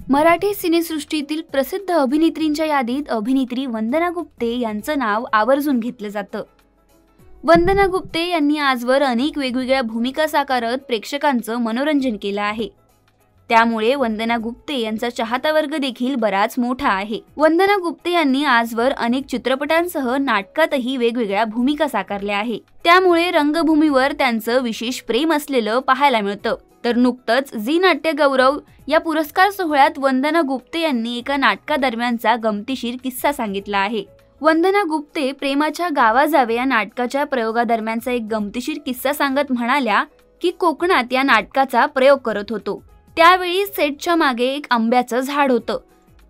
मराठी सिनेसृष्टीतील प्रसिद्ध अभिनेत्रींच्या यादीत अभिनेत्री वंदना गुप्ते यांचं नाव आवर्जून घेतलं जातं। वंदना गुप्ते यांनी आजवर अनेक वेगवेगळ्या भूमिका साकारत प्रेक्षकांचं मनोरंजन केलं आहे। त्यामुळे वंदना गुप्ते यांचा चाहता वर्ग देखील बराच मोठा आहे। वंदना गुप्ते यांनी आजवर अनेक चित्रपटांसह नाटकातही वेगवेगळ्या भूमिका साकारल्या आहे। त्यामुळे रंगभूमीवर त्यांचं विशेष प्रेम असलेलं पाहायला मिळतं। तर नुकतंच झी नाट्य गौरव या पुरस्कार सोहळ्यात वंदना गुप्ते यांनी एका नाटकादरम्यानचा गमतीशीर किस्सा सांगितला आहे। वंदना गुप्ते प्रेमाच्या गावा जावे या नाटकाच्या प्रयोगादरम्यानचा एक गमतीशीर किस्सा सांगत म्हणाल्या की कोकणात या नाटकाचा प्रयोग करत होतो। त्यावेळी सेटच्या मागे एक आंब्याचं झाड होतं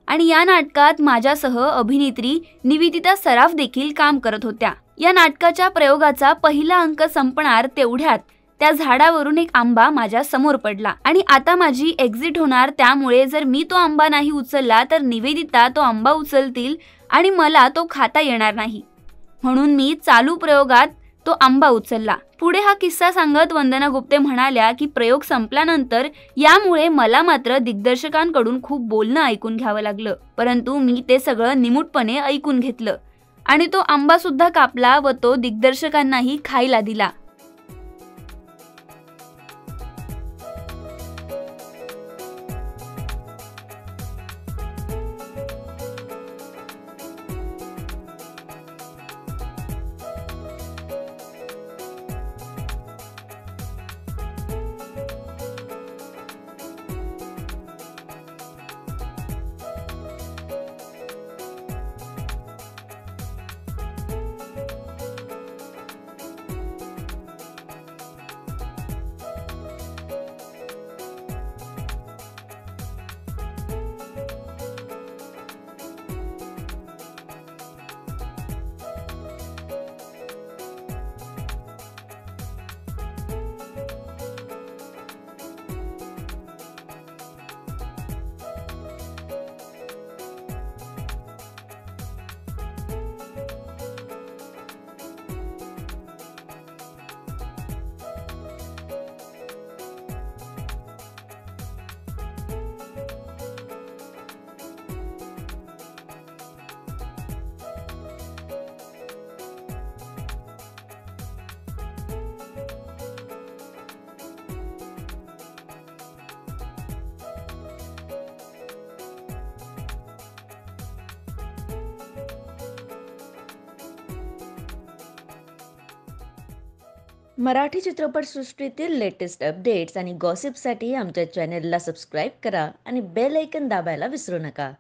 आणि या नाटकात माझ्यासह अभिनेत्री निवेदिता सराफ देखील काम करत होत्या। या नाटकाच्या प्रयोगाचा पहिला अंक संपणार तेवढ्यात त्या झाडावरून एक आंबा माझ्या समोर पडला आणि आता माझी एक्झिट होणार, त्यामुळे जर मी तो आंबा नाही उचलला तर निवेदिता तो आंबा उचलतील आणि मला तो खाता येणार नाही, म्हणून मी चालू प्रयोगात तो आंबा उचलला। पुढे हा किस्सा सांगत वंदना गुप्ते म्हणाल्या की प्रयोग संपल्यानंतर यामुळे मला मात्र दिग्दर्शकांकडून खूप बोलणं ऐकून घ्यावं लागलं, परंतु मी ते सगळं निमूटपणे ऐकून घेतलं आणि तो आंबा सुद्धा कापला व तो दिग्दर्शकांनाही खायला दिला। मराठी चित्रपटसृष्टीतील लेटेस्ट अपडेट्स आणि गॉसिपसाठी आमच्या चॅनेलला सबस्क्राईब करा आणि बेल आयकॉन दाबायला विसरू नका।